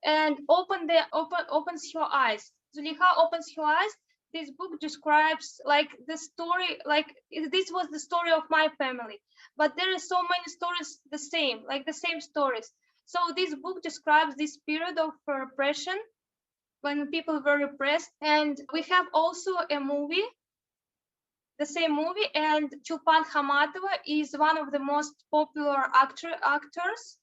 and opens her eyes. Зулейха opens her eyes. This book describes the story, this was the story of my family, but there are so many stories the same stories. So this book describes this period of repression when people were repressed. And we have also a movie, the same movie, and Chulpan Khamatova is one of the most popular actors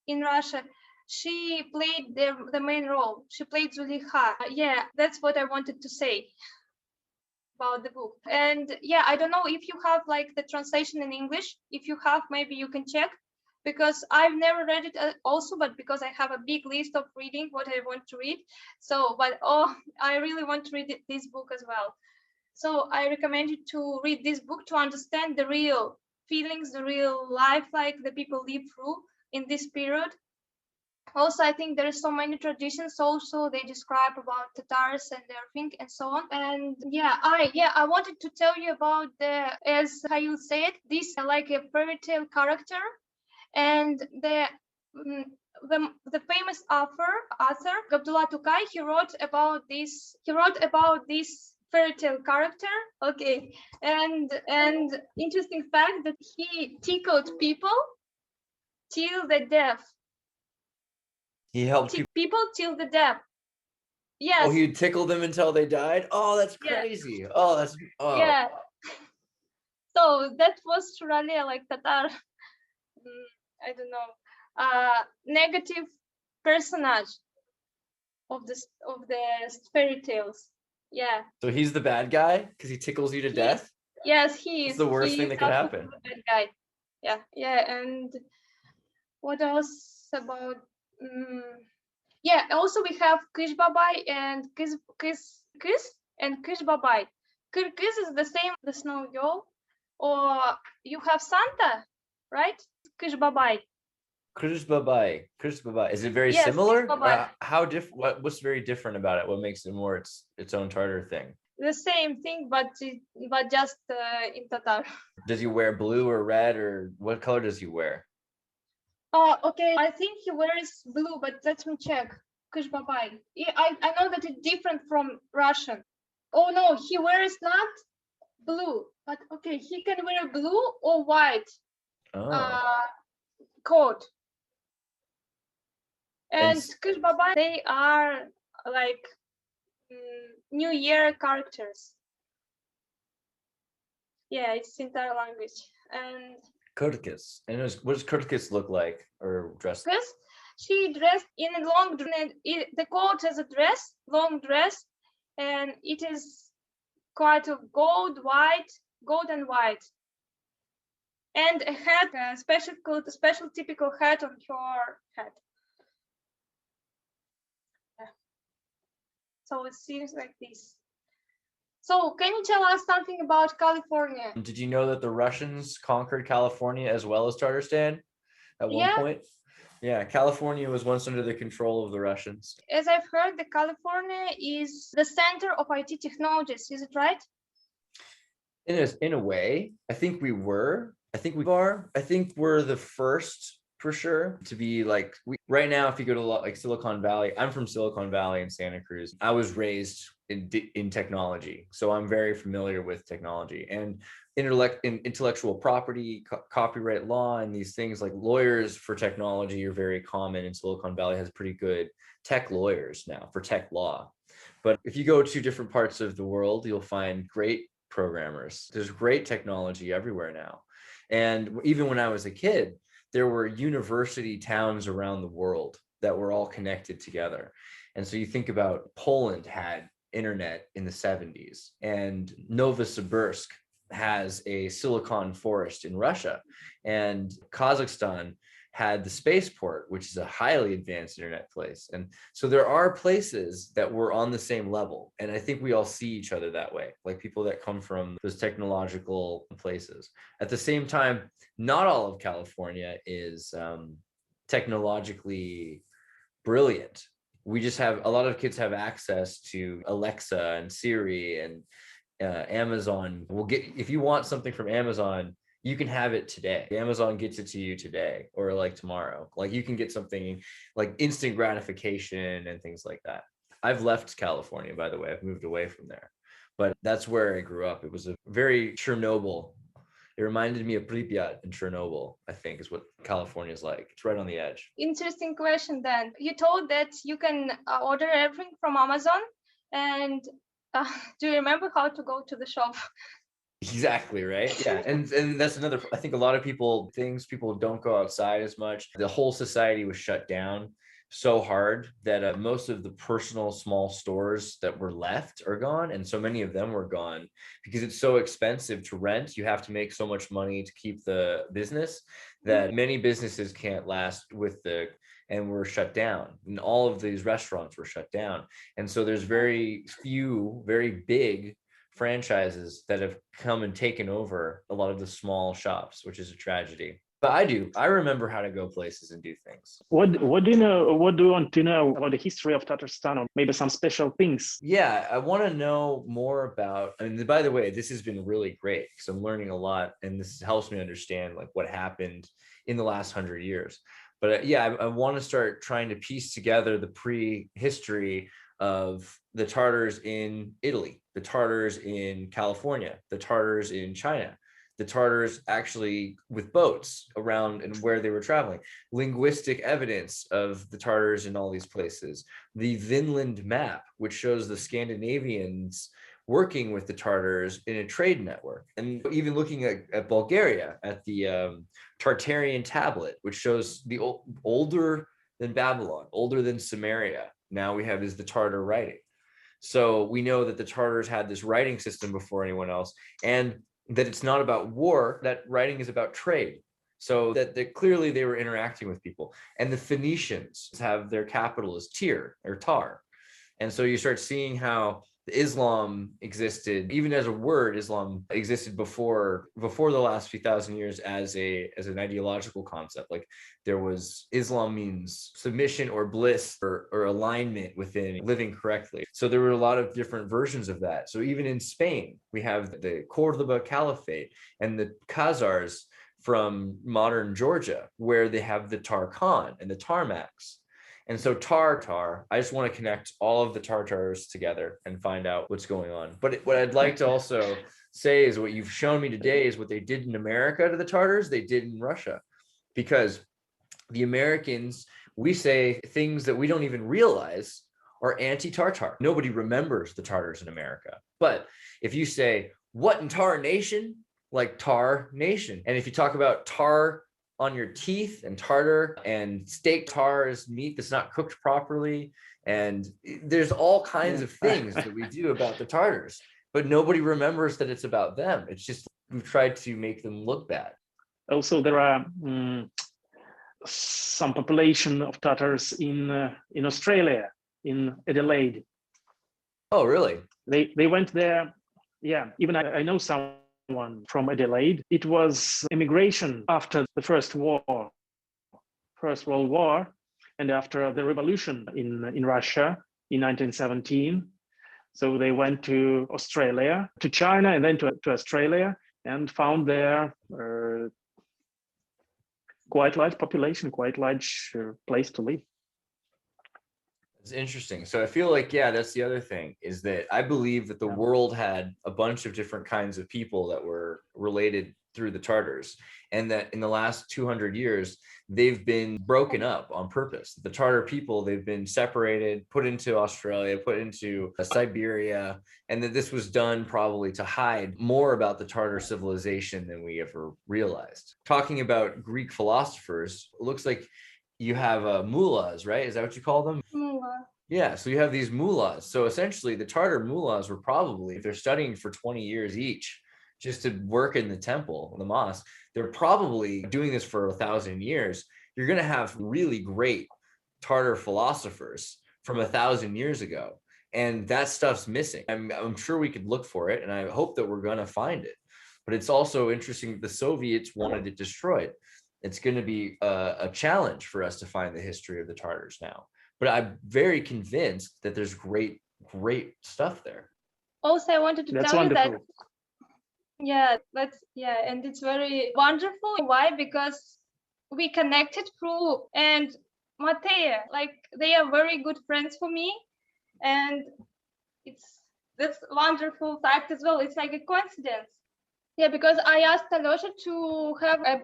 in Russia. She played the main role. She played Zuleyxa. Yeah, that's what I wanted to say about the book. And yeah, I don't know if you have the translation in English. If you have, maybe you can check, because I've never read it also, but because I have a big list of reading what I want to read. So, I really want to read this book as well. So I recommend you to read this book to understand the real feelings, the real life the people live through in this period. Also, I think there are so many traditions also they describe about Tatars and everything and so on. And I wanted to tell you about as Khalil said, this like a fairy tale character, and the famous author Abdullah Tukay, he wrote about this fairy tale character. Okay, and interesting fact that he tickled people till the death. He helped people till the death. Yes. Oh, he tickled them until they died? Oh, that's crazy. Yeah. Yeah. So that was really like Tatar, I don't know, negative personage of the fairy tales. Yeah. So he's the bad guy because he tickles you to death. Yes, he is. It's the worst thing that could happen. Bad guy. Yeah, yeah. And what else about? Yeah. Also, we have Kish Babai and Kiss and Kish Babai. Kiss is the same, the snow girl, or you have Santa, right? Kish Babai. Krish Babai. Krish Babai. Is it very Yes, similar? Kish Babai. How what's very different about it? What makes it more its own Tartar thing? The same thing, but just in Tatar. Does he wear blue or red, or what color does he wear? Okay. I think he wears blue, but let me check. Kish Babai. I know that it's different from Russian. Oh no, he wears not blue, but okay, he can wear blue or white coat. And Kish Babai, they are like New Year characters. Yeah, it's entire language. And Kyrgyz. And what does Kyrgyz look like or dress? Because she dressed in a long dress. The coat has a dress, long dress, and it is quite a gold and white. And a hat, a special typical hat on her head. Yeah. So it seems like this. So can you tell us something about California? Did you know that the Russians conquered California as well as Tartarstan at one point? Yeah, California was once under the control of the Russians. As I've heard, the California is the center of IT technologies. Is it right? In a way, I think we are. I think we're the first for sure to be like, right now, if you go to like Silicon Valley, I'm from Silicon Valley in Santa Cruz. I was raised in technology, so I'm very familiar with technology and intellectual property, copyright law, and these things. Like lawyers for technology are very common, and Silicon Valley has pretty good tech lawyers now for tech law. But if you go to different parts of the world, you'll find great programmers. There's great technology everywhere now. And even when I was a kid, there were university towns around the world that were all connected together. And so you think about Poland had internet in the 70s, and Novosibirsk has a silicon forest in Russia, and Kazakhstan had the spaceport, which is a highly advanced internet place. And so there are places that were on the same level. And I think we all see each other that way, like people that come from those technological places. At the same time, not all of California is technologically brilliant. We just have, a lot of kids have access to Alexa and Siri and Amazon. If you want something from Amazon, you can have it today. Amazon gets it to you today or like tomorrow. Like you can get something like instant gratification and things like that. I've left California, by the way. I've moved away from there, but that's where I grew up. It was a very Chernobyl. It reminded me of Pripyat and Chernobyl, I think, is what California is like. It's right on the edge. Interesting question, Dan. You told that you can order everything from Amazon, and do you remember how to go to the shop? Exactly, right? Yeah. And that's another, I think a lot of people don't go outside as much. The whole society was shut down so hard that most of the personal small stores that were left are gone. And so many of them were gone because it's so expensive to rent. You have to make so much money to keep the business that many businesses can't last and were shut down. And all of these restaurants were shut down. And so there's very few, very big franchises that have come and taken over a lot of the small shops, which is a tragedy. But I remember how to go places and do things. What do you know? What do you want to know about the history of Tartarstan, or maybe some special things? Yeah, I want to know more about, and by the way, this has been really great because I'm learning a lot, and this helps me understand like what happened in the last 100 years. But I want to start trying to piece together the pre-history of the Tartars in Italy, the Tartars in California, the Tartars in China, the Tartars actually with boats around and where they were traveling, linguistic evidence of the Tartars in all these places, the Vinland map, which shows the Scandinavians working with the Tartars in a trade network, and even looking at Bulgaria at the Tartarian tablet, which shows the older than Babylon, older than Sumeria. Now we have is the Tartar writing. So we know that the Tartars had this writing system before anyone else, and that it's not about war, that writing is about trade. So that clearly they were interacting with people. And the Phoenicians have their capital as Tyr or Tar. And so you start seeing how Islam existed, even as a word. Islam existed before the last few thousand years as an ideological concept. Like there was, Islam means submission or bliss or alignment within living correctly. So there were a lot of different versions of that. So even in Spain, we have the Cordoba Caliphate and the Khazars from modern Georgia, where they have the Tarkhan and the Tarmaks. And so Tartar, I just want to connect all of the Tartars together and find out what's going on. But what I'd like to also say is what you've shown me today is what they did in America to the Tartars, they did in Russia. Because the Americans, we say things that we don't even realize are anti-Tartar. Nobody remembers the Tartars in America. But if you say, what in Tar Nation? Like Tar Nation. And if you talk about tar on your teeth and tartar and steak tar is meat that's not cooked properly. And there's all kinds of things that we do about the Tartars, but nobody remembers that it's about them. It's just, we've tried to make them look bad. Also, there are some population of Tatars in Australia, in Adelaide. Oh, really? They went there. Yeah, even I know someone from Adelaide. It was immigration after the First World War, and after the revolution in Russia in 1917. So they went to Australia, to China, and then to Australia, and found there quite large population, quite large place to live. It's interesting. So I feel like, yeah, that's the other thing, is that I believe that the world had a bunch of different kinds of people that were related through the Tartars, and that in the last 200 years, they've been broken up on purpose. The Tartar people, they've been separated, put into Australia, put into Siberia, and that this was done probably to hide more about the Tartar civilization than we ever realized. Talking about Greek philosophers, it looks like you have mullahs, right? Is that what you call them? Mullah. Yeah, so you have these mullahs. So essentially the Tartar mullahs were probably, if they're studying for 20 years each, just to work in the temple, the mosque, they're probably doing this for 1,000 years. You're going to have really great Tartar philosophers from 1,000 years ago. And that stuff's missing. I'm sure we could look for it, and I hope that we're going to find it. But it's also interesting, the Soviets wanted it destroyed. It's going to be a challenge for us to find the history of the Tartars now. But I'm very convinced that there's great stuff there. Also, I wanted to That's tell wonderful. you that, and it's very wonderful. Why? Because we connected through, and Mateja, like, they are very good friends for me. And that's wonderful fact as well. It's like a coincidence. Yeah, because I asked Alyosha to have a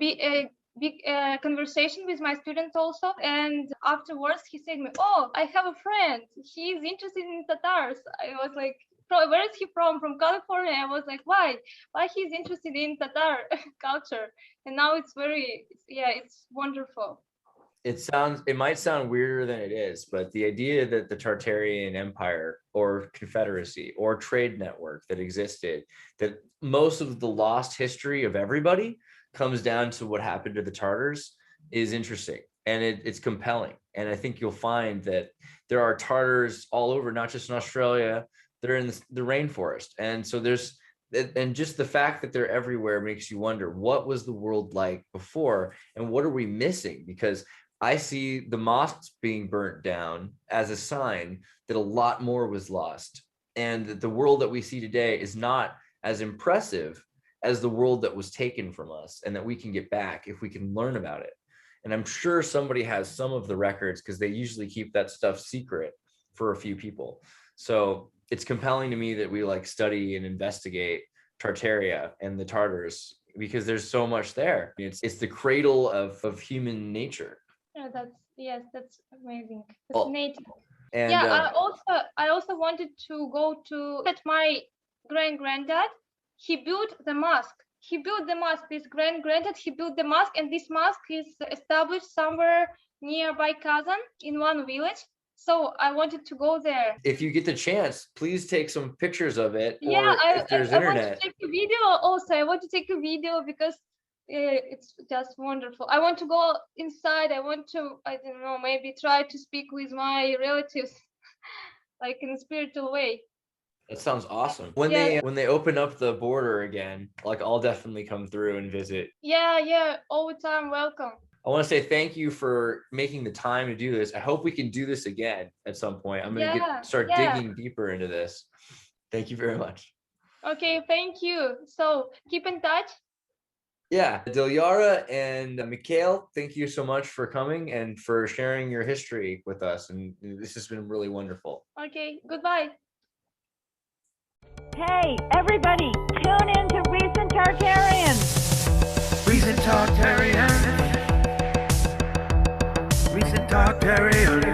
big conversation with my students also, and afterwards he said me, oh, I have a friend, he's interested in Tatars. I was like, where is he from California? I was like, why he's interested in Tatar culture? And now it's it's wonderful. It might sound weirder than it is, but the idea that the Tartarian Empire or confederacy or trade network that existed, that most of the lost history of everybody comes down to what happened to the Tartars, is interesting, and it's compelling. And I think you'll find that there are Tartars all over, not just in Australia. They're in the rainforest, and so and just the fact that they're everywhere makes you wonder, what was the world like before, and what are we missing? Because I see the mosques being burnt down as a sign that a lot more was lost, and that the world that we see today is not as impressive as the world that was taken from us, and that we can get back if we can learn about it. And I'm sure somebody has some of the records, because they usually keep that stuff secret for a few people. So it's compelling to me that we study and investigate Tartaria and the Tartars, because there's so much there. It's the cradle of human nature. Yeah, that's amazing. It's native. And I also wanted to go to at my granddad. He built the mosque he built the mosque. This granted, he built the mosque, and this mosque is established somewhere nearby Kazan in one village. So I wanted to go there. If you get the chance, please take some pictures of it. Yeah, or if there's I want internet. to take a video also. I want to take a video because it's just wonderful. I want to go inside. I want to, I don't know, maybe try to speak with my relatives, like in a spiritual way. That sounds awesome. When Yeah. they open up the border again, like I'll definitely come through and visit. Yeah, all the time. Welcome. I want to say thank you for making the time to do this. I hope we can do this again at some point. I'm going to start digging deeper into this. Thank you very much. Okay, thank you. So keep in touch. Yeah, Dilyara and Mikhail, thank you so much for coming and for sharing your history with us. And this has been really wonderful. Okay, goodbye. Hey, everybody, tune in to Recent Tartarians. Recent Tartarian. Recent Tartarian.